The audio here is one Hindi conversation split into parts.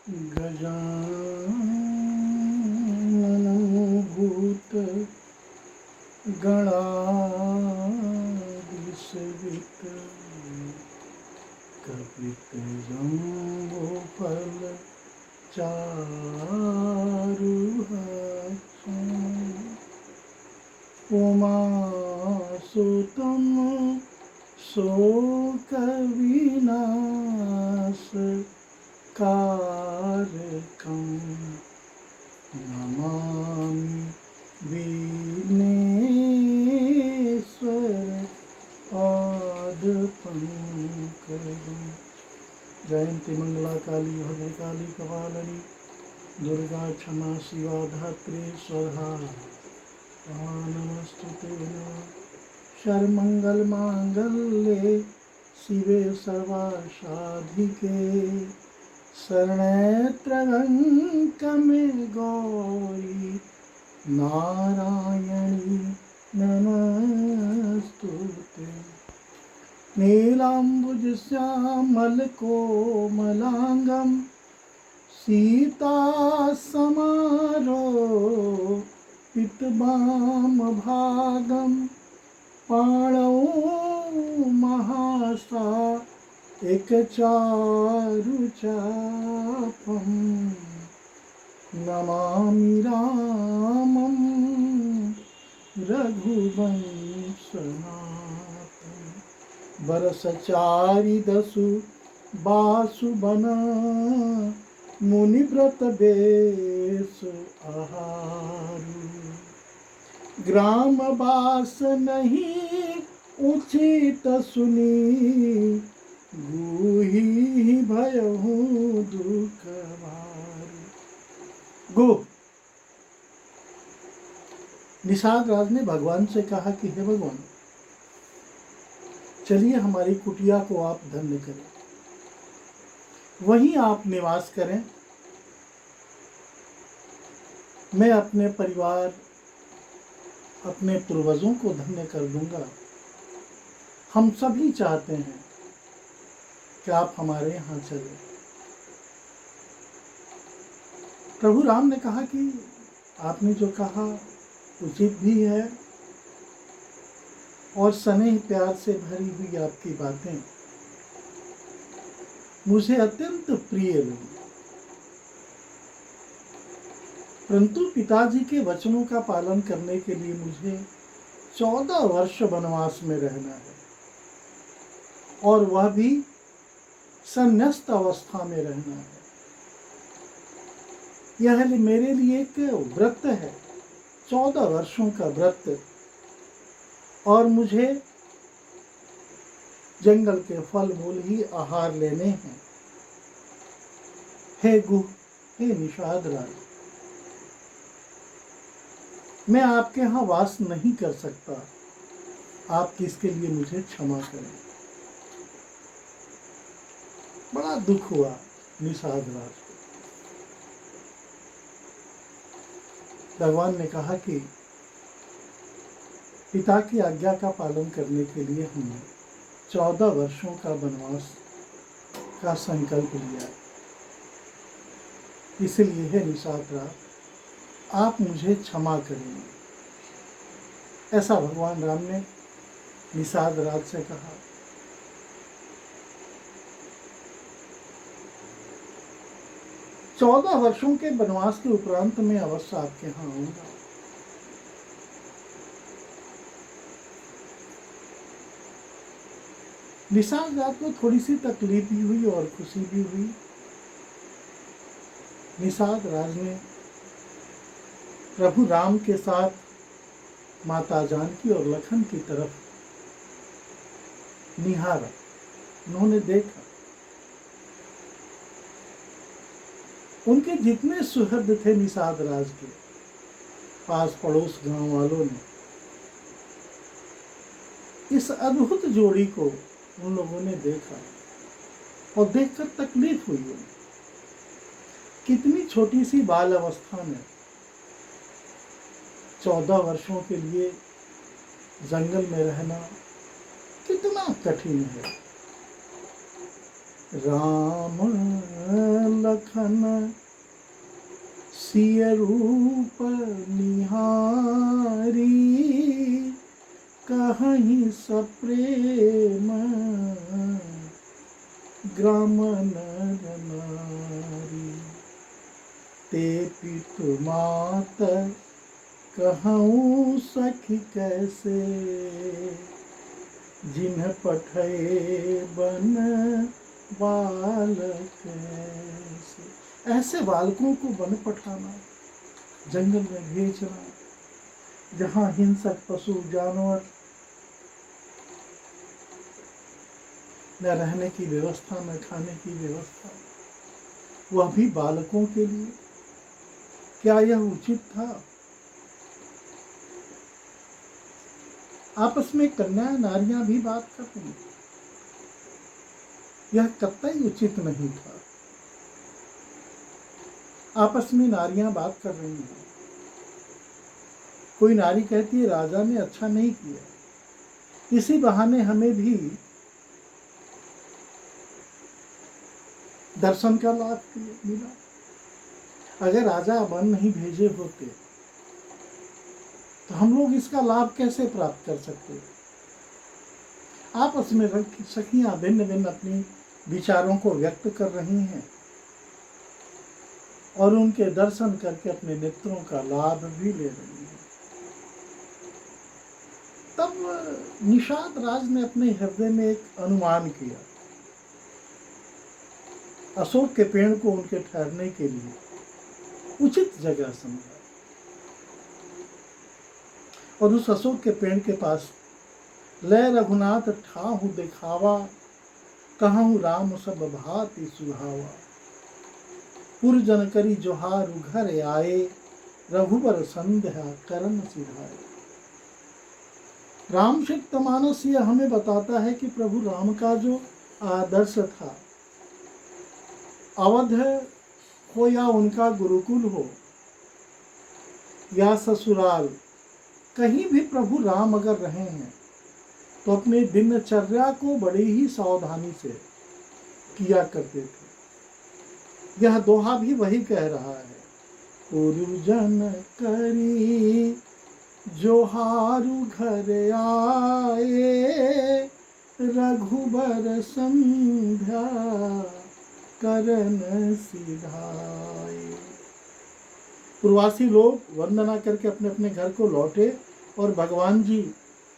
गजाननभूत गणाधीशवित कपितजम्बोफल चारुहासं उमासुतं शोकविनाशकारकं नमामि विघ्नेश्वर पादपङ्कजम्। जयंती मंगला काली भद्रकाली कपालिनी दुर्गा क्षमा शिवा धात्री स्वधा नमस्तुते। सर्वमंगल मांगल्ये शिवे सर्वासाधिके शरण्ये त्र्यंबके गौरी नारायणी नमस्तुते। नीलाम्बुजश्यामलकोमलाङ्गं सीतासमारोपितवामभागं पाणौ महासा एकचारुचापं नमामि रामं रघुवंशनाथं। बरसचारिदसु बासुबना मुनिव्रत बेस आहारु ग्राम बास नहीं उचित सुनी गुही भयहु दुख भारु। गो निषाद राज ने भगवान से कहा कि हे भगवान, चलिए हमारी कुटिया को आप धन्य करें, वहीं आप निवास करें। मैं अपने परिवार अपने पूर्वजों को धन्य कर दूंगा। हम सभी चाहते हैं कि आप हमारे यहाँ चलें। प्रभु राम ने कहा कि आपने जो कहा उचित भी है और स्नेह प्यार से भरी हुई आपकी बातें मुझे अत्यंत प्रिय लगी, परंतु पिताजी के वचनों का पालन करने के लिए मुझे 14 वर्ष वनवास में रहना है और वह भी संन्यास्त अवस्था में रहना है। यह मेरे लिए एक व्रत है, 14 वर्षों का व्रत, और मुझे जंगल के फल मूल ही आहार लेने हैं। हे गुह, हे निषाद राज, मैं आपके यहाँ वास नहीं कर सकता। आप इसके लिए मुझे क्षमा करें। बड़ा दुख हुआ निषाद राज को। भगवान ने कहा कि पिता की आज्ञा का पालन करने के लिए हमने 14 वर्षों का वनवास का संकल्प लिया। इसलिए हे निषाद राज, आप मुझे क्षमा करेंगे। ऐसा भगवान राम ने निषाद राज से कहा। चौदह वर्षों के वनवास के उपरांत मैं अवश्य आपके यहाँ आऊंगा। निषाद राज को थोड़ी सी तकलीफ भी हुई और खुशी भी हुई। निषाद राज ने प्रभु राम के साथ माता जानकी और लखन की तरफ निहारा। उन्होंने देखा उनके जितने सुहृद थे निषाद राज के पास पड़ोस गांव वालों ने इस अद्भुत जोड़ी को उन लोगों ने देखा और देखकर तकलीफ हुई उन्हें। कितनी छोटी सी बाल अवस्था में 14 वर्षों के लिए जंगल में रहना कितना कठिन है। राम लखन सिय रूप निहारी, कहीं सप्रेम ग्राम नर नारी। ते पितु मात कहूँ सखी कैसे, जिन्ह पठए बन बालक ऐसे। ऐसे बालकों को वन पठाना, जंगल में भेजना, जहाँ हिंसक पशु जानवर, न रहने की व्यवस्था न खाने की व्यवस्था, वह भी बालकों के लिए, क्या यह उचित था? आपस में कन्या नारियां भी बात कर रही, यह कतई उचित नहीं था। आपस में नारियां बात कर रही हैं। कोई नारी कहती है राजा ने अच्छा नहीं किया, इसी बहाने हमें भी दर्शन का लाभ मिला। अगर राजा वन नहीं भेजे होते तो हम लोग इसका लाभ कैसे प्राप्त कर सकते? आपस में सखियां भिन्न भिन्न अपनी विचारों को व्यक्त कर रही हैं और उनके दर्शन करके अपने नेत्रों का लाभ भी ले रही हैं। तब निषाद राज ने अपने हृदय में एक अनुमान किया, अशोक के पेड़ को उनके ठहरने के लिए उचित जगह समझा और उस अशोक के पेड़ के पास लय रघुनाथ ठाहु दिखावा, कहूँ राम सब भाति सुहावा। पुरजन करी जोहारु घर आए, रघुबर संध्या करन सिधाए। रामचरितमानस यह हमें बताता है कि प्रभु राम का जो आदर्श था, अवध हो या उनका गुरुकुल हो या ससुराल, कहीं भी प्रभु राम अगर रहे हैं तो अपने दिनचर्या को बड़ी ही सावधानी से किया करते थे। यह दोहा भी वही कह रहा है, पुरजन करी जोहारु घर आए, रघुबर संध्या करन सिधाए। प्रवासी लोग वंदना करके अपने अपने घर को लौटे और भगवान जी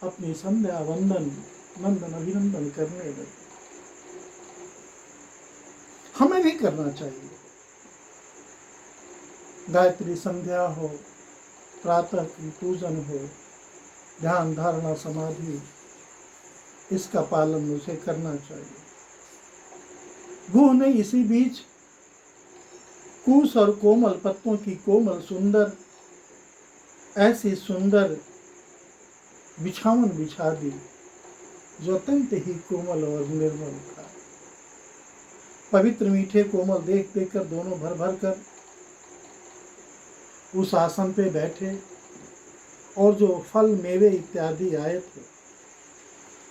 अपनी संध्या वंदन नंदन अभिनंदन करने लगे। हमें भी करना चाहिए। गायत्री संध्या हो, प्रातः की पूजन हो, ध्यान धारणा समाधि, इसका पालन उसे करना चाहिए। गुह ने इसी बीच कुश और कोमल पत्तों की कोमल सुंदर, ऐसी सुंदर बिछावन बिछा दी जो अत्यंत ही कोमल और निर्मल था। पवित्र मीठे कोमल देख देख कर दोनों भर भर कर उस आसन पे बैठे और जो फल मेवे इत्यादि आए थे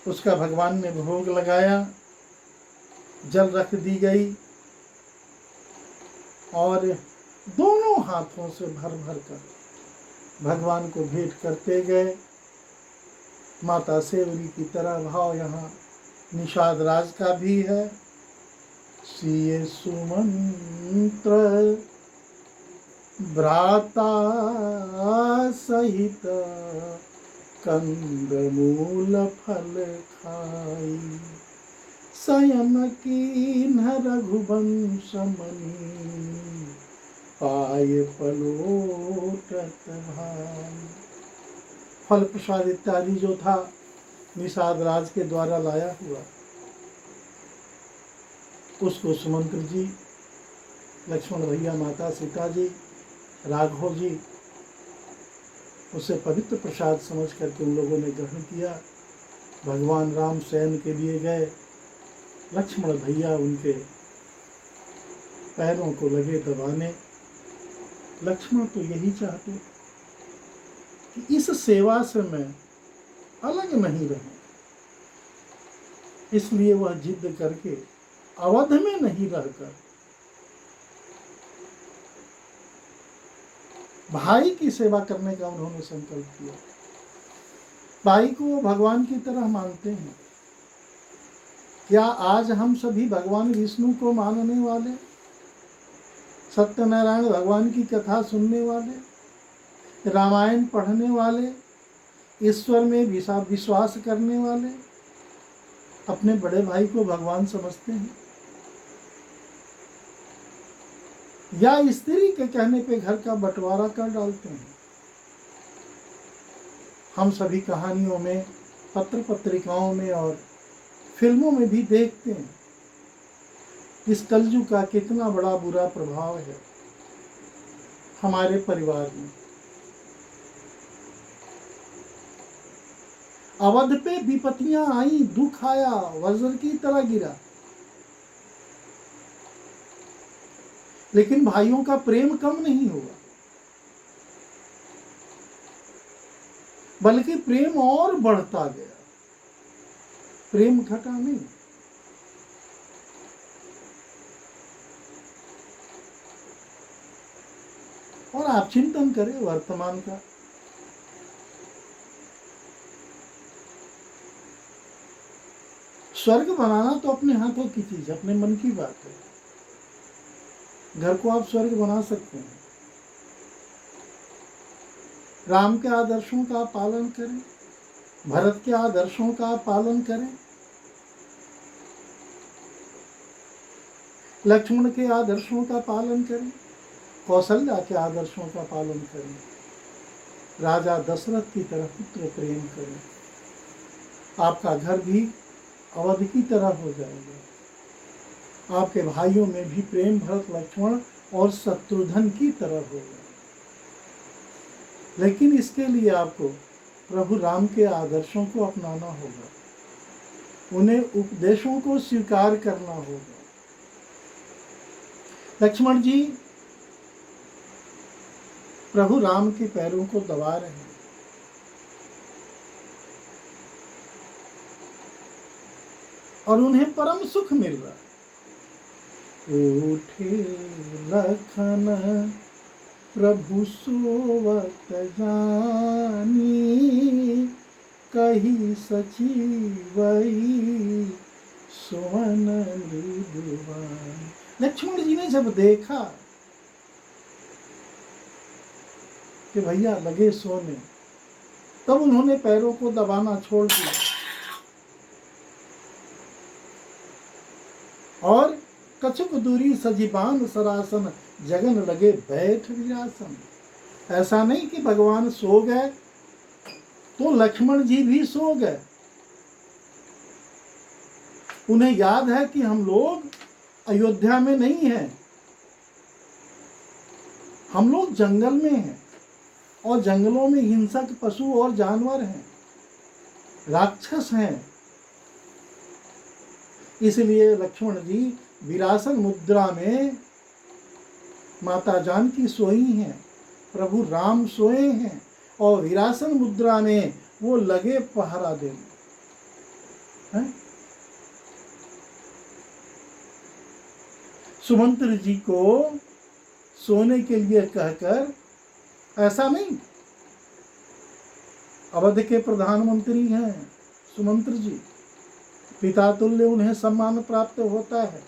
उसका भगवान ने भोग लगाया, जल रख दी गई और दोनों हाथों से भर भर कर भगवान को भेंट करते गए। माता सेवरी की तरह भाव यहाँ निषाद राज का भी है। सिए सुमंत्र भ्राता सहित, कंद मूल फल खाई, संयम कीन्ह रघुवंश मणि, पाय पलोटत भाई। फल प्रसाद इत्यादि जो था निषाद राज के द्वारा लाया हुआ, उसको सुमंत्र जी, लक्ष्मण भैया, माता सीता जी, राघव जी, उसे पवित्र प्रसाद समझ करके उन लोगों ने ग्रहण किया। भगवान राम शयन के लिए गए, लक्ष्मण भैया उनके पैरों को लगे दबाने। लक्ष्मण तो यही चाहते कि इस सेवा से मैं अलग नहीं रहूं, इसलिए वह जिद करके अवध में नहीं रहकर भाई की सेवा करने का उन्होंने संकल्प किया। भाई को वो भगवान की तरह मानते हैं। क्या आज हम सभी भगवान विष्णु को मानने वाले, सत्यनारायण भगवान की कथा सुनने वाले, रामायण पढ़ने वाले, ईश्वर में विश्वास करने वाले अपने बड़े भाई को भगवान समझते हैं? या स्त्री के कहने पे घर का बंटवारा कर डालते हैं? हम सभी कहानियों में, पत्र पत्रिकाओं में और फिल्मों में भी देखते हैं इस कलयुग का कितना बड़ा बुरा प्रभाव है हमारे परिवार में। अवध पे विपत्तियां आई, दुख आया, वज्र की तरह गिरा, लेकिन भाइयों का प्रेम कम नहीं हुआ, बल्कि प्रेम और बढ़ता गया, प्रेम घटा नहीं। और आप चिंतन करें वर्तमान का। स्वर्ग बनाना तो अपने हाथों की चीज, अपने मन की बात है। घर को आप स्वर्ग बना सकते हैं। राम के आदर्शों का पालन करें, भरत के आदर्शों का पालन करें, लक्ष्मण के आदर्शों का पालन करें, कौशल्या के आदर्शों का पालन करें, राजा दशरथ की तरह पुत्र प्रेम करें। आपका घर भी अवध की तरह हो जाएगा। आपके भाइयों में भी प्रेम भरत, लक्ष्मण और शत्रुघ्न की तरह होगा। लेकिन इसके लिए आपको प्रभु राम के आदर्शों को अपनाना होगा, उन्हें उपदेशों को स्वीकार करना होगा। लक्ष्मण जी प्रभु राम के पैरों को दबा रहे हैं और उन्हें परम सुख मिल रहा है। उठे लखन प्रभु सोवत जानी, कही सचिवई सुवन मृदुवान। लक्ष्मण जी ने जब देखा कि भैया लगे सोने, तब उन्होंने पैरों को दबाना छोड़ दिया और कछुक दूरी सजीबान सरासन, जगन लगे बैठ विरासन। ऐसा नहीं कि भगवान सो गए तो लक्ष्मण जी भी सो गए। उन्हें याद है कि हम लोग अयोध्या में नहीं हैं, हम लोग जंगल में हैं और जंगलों में हिंसक पशु और जानवर हैं, राक्षस हैं। इसलिए लक्ष्मण जी विरासन मुद्रा में माता जानकी सोई हैं, प्रभु राम सोए हैं और विरासन मुद्रा में वो लगे पहरा देने। सुमंत्र जी को सोने के लिए कहकर, ऐसा नहीं, अवध के प्रधानमंत्री हैं सुमंत्र जी, पिता तुल्य उन्हें सम्मान प्राप्त होता है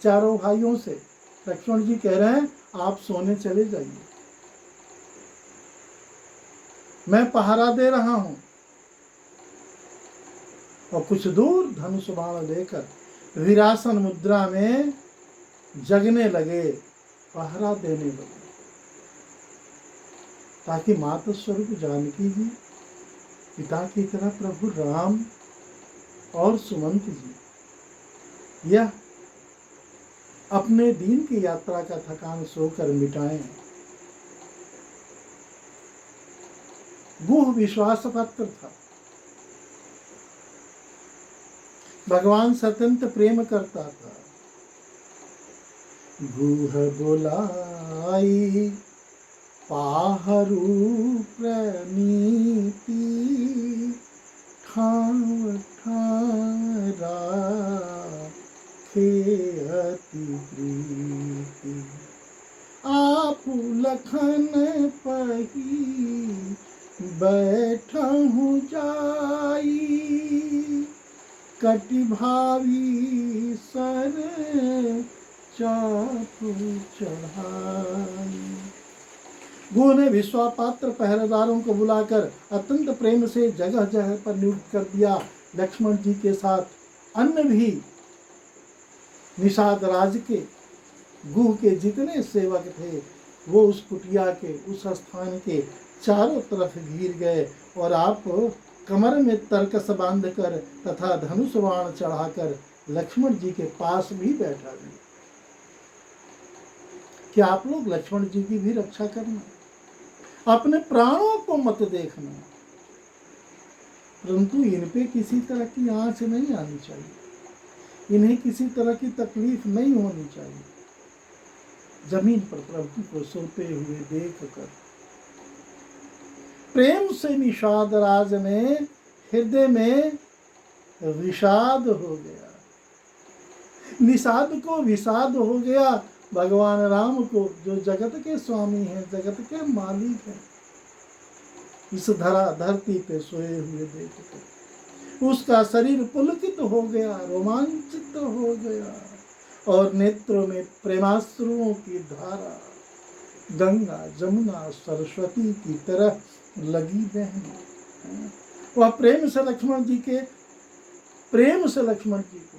चारों भाइयों से। लक्ष्मण जी कह रहे हैं आप सोने चले जाइए, मैं पहरा दे रहा हूं। और कुछ दूर धनुष बाण लेकर विरासन मुद्रा में जगने लगे, पहरा देने लगे, ताकि माता स्वरूप जानकी जी, पिता की तरह प्रभु राम और सुमंत जी यह अपने दिन की यात्रा का थकान सोकर मिटाएं। गुह विश्वास पत्र था। भगवान सत्यंत प्रेम करता था। गुह बुलाई पाहरू प्रणीति, ठाव ठारा राखे अति प्रीति। आपु लखन पही बैठहु जाई, कटि भावी सर चापु चढ़ाई। गुरु ने विश्वापात्र पहरेदारों को बुलाकर अत्यंत प्रेम से जगह जगह पर नियुक्त कर दिया। लक्ष्मण जी के साथ अन्य भी निषाद राज के गुह के जितने सेवक थे वो उस कुटिया के उस स्थान के चारों तरफ घिर गए और आप कमर में तरकस बांधकर तथा धनुष बाण चढ़ाकर लक्ष्मण जी के पास भी बैठा दिए कि आप लोग लक्ष्मण जी की भी रक्षा करना, अपने प्राणों को मत देखना, परंतु इन पे किसी तरह की आंच नहीं आनी चाहिए, इन्हें किसी तरह की तकलीफ नहीं होनी चाहिए। जमीन पर प्रभु को सोते हुए देखकर प्रेम से निषाद राज ने हृदय में विषाद हो गया, निषाद को विषाद हो गया। भगवान राम को जो जगत के स्वामी हैं, जगत के मालिक हैं, इस धरती पे सोए हुए देखकर उसका शरीर पुलकित हो गया, रोमांचित हो गया और नेत्रों में प्रेमाश्रुओं की धारा गंगा जमुना सरस्वती की तरह लगी बहने। वह प्रेम से लक्ष्मण जी को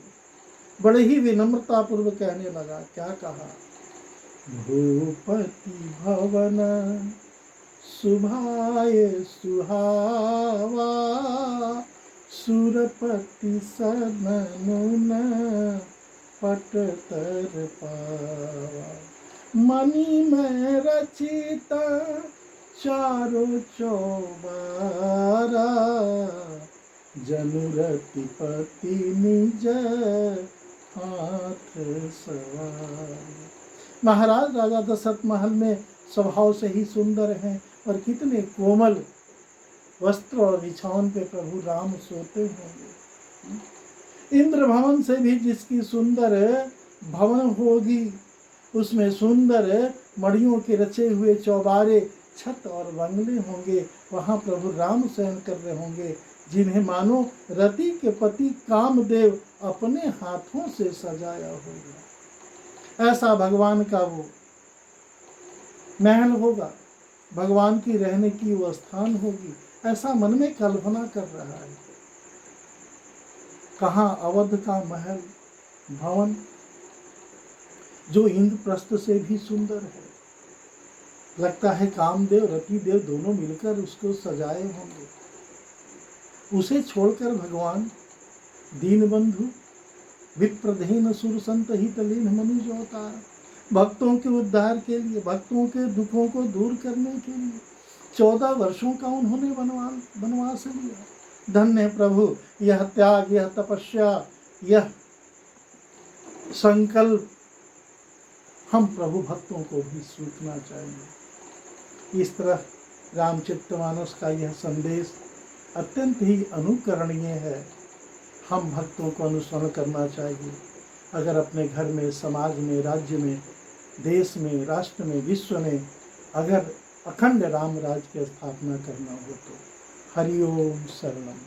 बड़े ही विनम्रता पूर्वक कहने लगा। क्या कहा? भूपति भवन सुभाए सुहावा, सुरपति सनन पटतर पावा। मणि में रचिता चारों चौबारा, जनुरति पति निज हाथ सवार। महाराज राजा दशरथ महल में स्वभाव से ही सुंदर हैं और कितने कोमल वस्त्र और बिछावन पे प्रभु राम सोते होंगे। इंद्र भवन से भी जिसकी सुंदर भवन होगी, उसमें सुंदर मड़ियों के रचे हुए चौबारे छत और बंगले होंगे, वहाँ प्रभु राम शयन कर रहे होंगे, जिन्हें मानो रति के पति कामदेव अपने हाथों से सजाया होगा। ऐसा भगवान का वो महल होगा, भगवान की रहने की वो स्थान होगी, ऐसा मन में कल्पना कर रहा है। कहाँ अवध का महल भवन जो इंद्रप्रस्थ से भी सुंदर है, लगता है कामदेव रतिदेव दोनों मिलकर उसको सजाए होंगे। उसे छोड़कर भगवान दीनबंधु विप्रधीन सुर संत हितलीन मनुज अवतार, भक्तों के उद्धार के लिए, भक्तों के दुखों को दूर करने के लिए 14 वर्षों का उन्होंने वनवास लिया। धन्य है प्रभु, यह त्याग, यह तपस्या, यह संकल्प हम प्रभु भक्तों को भी सीखना चाहिए। इस तरह रामचरितमानस का यह संदेश अत्यंत ही अनुकरणीय है, हम भक्तों को अनुसरण करना चाहिए। अगर अपने घर में, समाज में, राज्य में, देश में, राष्ट्र में, विश्व में अगर अखंड राम राज की स्थापना करना हो तो हरि ओम शरणम।